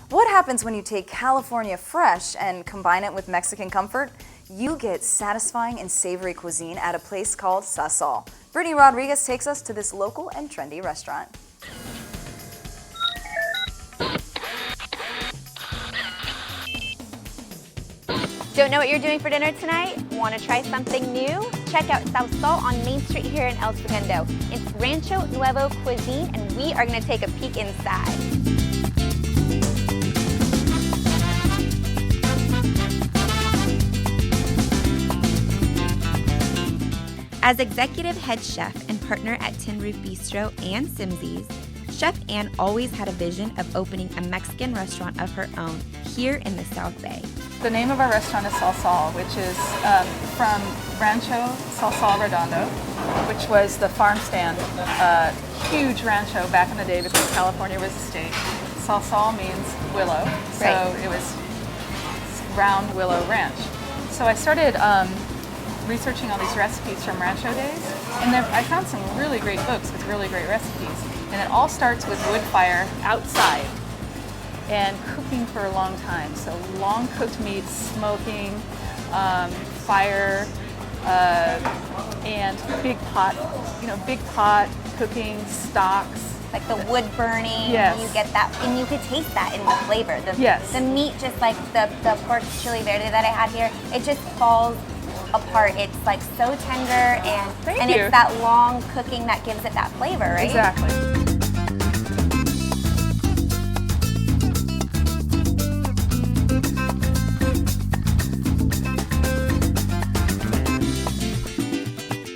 What happens when you take California fresh and combine it with Mexican comfort? You get satisfying and savory cuisine at a place called Sausal. Brittany Rodriguez takes us to this local and trendy restaurant. Don't know what you're doing for dinner tonight? Want to try something new? Check out Sausal on Main Street here in El Segundo. It's Rancho Nuevo cuisine, and we are going to take a peek inside. As executive head chef and partner at Tin Roof Bistro and Simsi's, Chef Ann always had a vision of opening a Mexican restaurant of her own here in the South Bay. The name of our restaurant is Sausal, which is from Rancho Sausal Redondo, which was the farm stand, huge rancho back in the day because California was a state. Sausal means willow, so It was round willow ranch. So I started researching all these recipes from rancho days, and then I found some really great books with really great recipes. And it all starts with wood fire outside and cooking for a long time. So long cooked meats, smoking, fire, and big pot cooking, stocks. Like the wood burning, yes. You get that, and you could taste that in the flavor. The meat, just like the pork chili verde that I had here, it just falls apart. It's like so tender, and it's that long cooking that gives it that flavor, right? Exactly.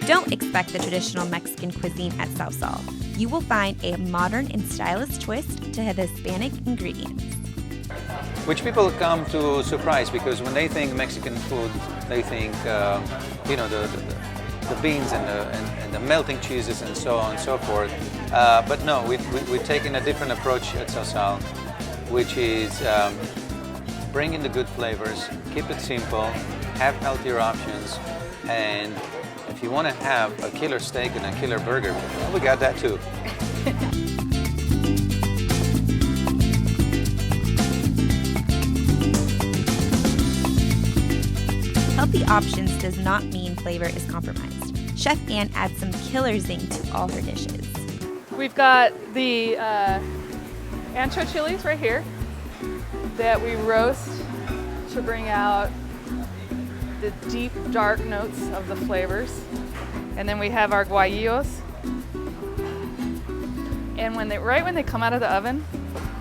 Don't expect the traditional Mexican cuisine at Sausal. You will find a modern and stylish twist to the Hispanic ingredients. Which people come to surprise, because when they think Mexican food, they think the beans and the melting cheeses and so on and so forth. But no, we've taken a different approach at Sausal, which is bring in the good flavors, keep it simple, have healthier options, and if you want to have a killer steak and a killer burger, well, we got that too. Healthy options does not mean flavor is compromised. Chef Ann adds some killer zing to all her dishes. We've got the ancho chilies right here that we roast to bring out the deep, dark notes of the flavors. And then we have our guajillos. And right when they come out of the oven,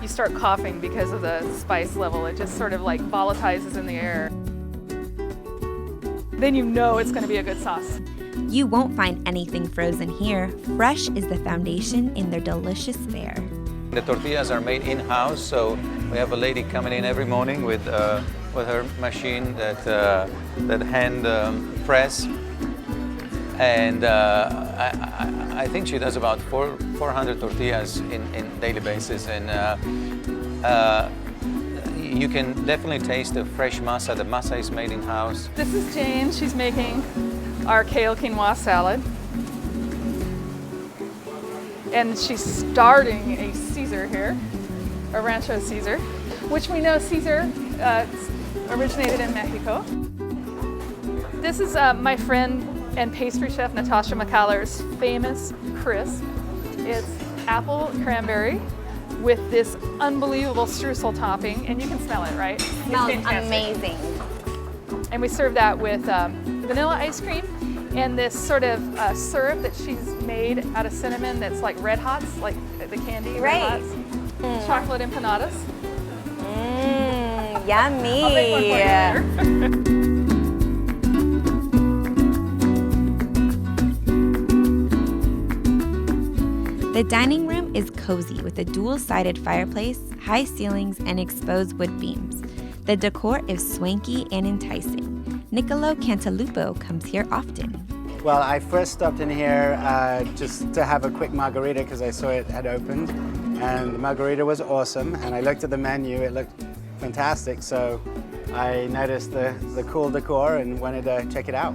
you start coughing because of the spice level. It just sort of like volatilizes in the air. Then you know it's going to be a good sauce. You won't find anything frozen here. Fresh is the foundation in their delicious fare. The tortillas are made in-house, so we have a lady coming in every morning with her machine that hand press, and I think she does about 400 tortillas in daily basis, and you can definitely taste the fresh masa. The masa is made in-house. This is Jane. She's making our kale quinoa salad. And she's starting a Caesar here, a Rancho Caesar, which we know Caesar originated in Mexico. This is my friend and pastry chef Natasha McCaller's famous crisp. It's apple cranberry with this unbelievable streusel topping, and you can smell it, right? Smells amazing. And we serve that with vanilla ice cream and this sort of syrup that she's made out of cinnamon that's like Red Hots, like the candy Red Hots. Chocolate empanadas. Yummy. I'll make one for you later. The dining room is cozy with a dual-sided fireplace, high ceilings, and exposed wood beams. The decor is swanky and enticing. Niccolo Cantalupo comes here often. Well, I first stopped in here just to have a quick margarita because I saw it had opened, and the margarita was awesome, and I looked at the menu, it looked fantastic, so I noticed the cool decor and wanted to check it out.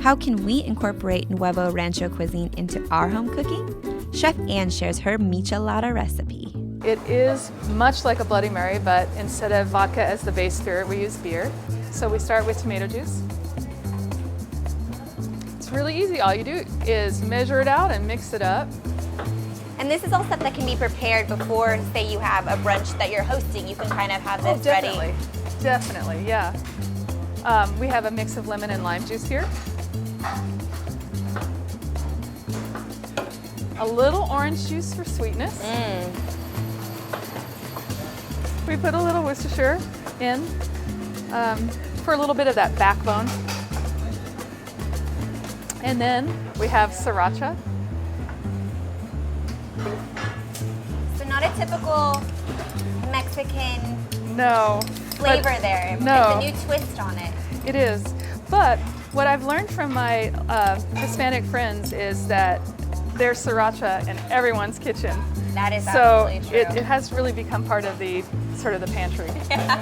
How can we incorporate Nuevo Rancho cuisine into our home cooking? Chef Ann shares her michelada recipe. It is much like a Bloody Mary, but instead of vodka as the base spirit, we use beer. So we start with tomato juice. It's really easy. All you do is measure it out and mix it up. And this is all stuff that can be prepared before, say you have a brunch that you're hosting. You can kind of have this ready. Definitely, yeah. We have a mix of lemon and lime juice here. A little orange juice for sweetness. We put a little Worcestershire in for a little bit of that backbone. And then we have sriracha. So not a typical Mexican flavor there. No. It's a new twist on it. It is. But what I've learned from my Hispanic friends is that there's sriracha in everyone's kitchen. That is so absolutely true. it has really become part of the sort of the pantry. Yeah.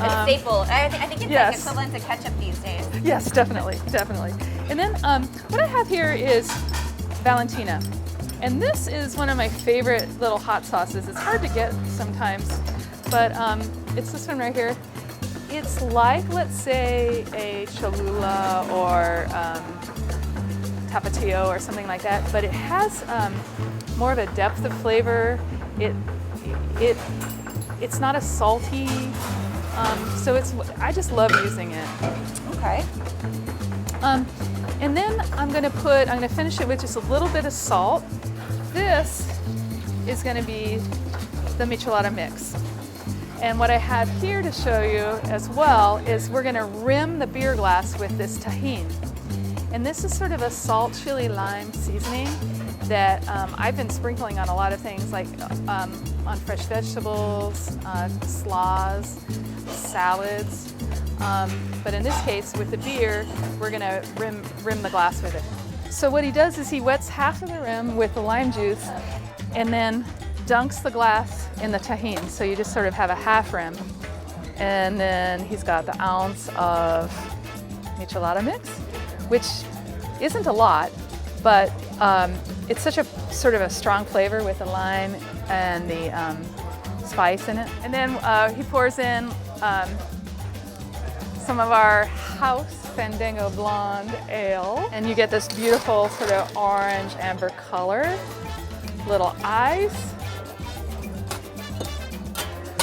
A staple. I think it's like equivalent to ketchup these days. Yes, definitely. And then what I have here is Valentina. And this is one of my favorite little hot sauces. It's hard to get sometimes, but it's this one right here. It's like, let's say, a Cholula or Tapatio or something like that, but it has more of a depth of flavor. It's not as salty, so I just love using it. Okay. And then I'm gonna finish it with just a little bit of salt. This is gonna be the michelada mix. And what I have here to show you as well is we're gonna rim the beer glass with this tahini. And this is sort of a salt, chili, lime seasoning that I've been sprinkling on a lot of things, like on fresh vegetables, slaws, salads. But in this case, with the beer, we're gonna rim the glass with it. So what he does is he wets half of the rim with the lime juice and then dunks the glass in the tahini. So you just sort of have a half rim. And then he's got the ounce of michelada mix, which isn't a lot, but it's such a sort of a strong flavor with the lime and the spice in it. And then he pours in some of our house Fandango Blonde ale, and you get this beautiful sort of orange amber color, little ice,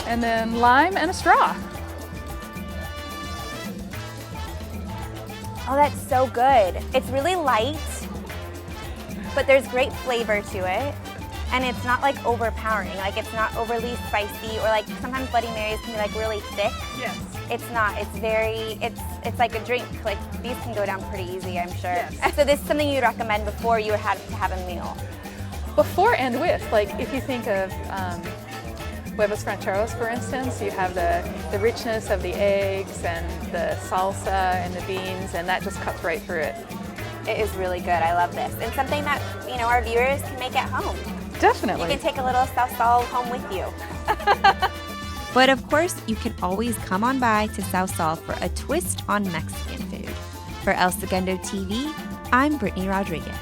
and then lime and a straw. Oh, that's so good. It's really light, but there's great flavor to it. And it's not like overpowering, like it's not overly spicy, or like sometimes Bloody Marys can be like really thick. Yes. It's not, it's like a drink. Like these can go down pretty easy, I'm sure. Yes. So this is something you'd recommend before you had to have a meal? Before and with, like if you think of huevos rancheros, for instance, you have the richness of the eggs and the salsa and the beans, and that just cuts right through it. It is really good, I love this. And something that, our viewers can make at home. Definitely. You can take a little Sausal home with you. But of course, you can always come on by to Sausal for a twist on Mexican food. For El Segundo TV, I'm Brittany Rodriguez.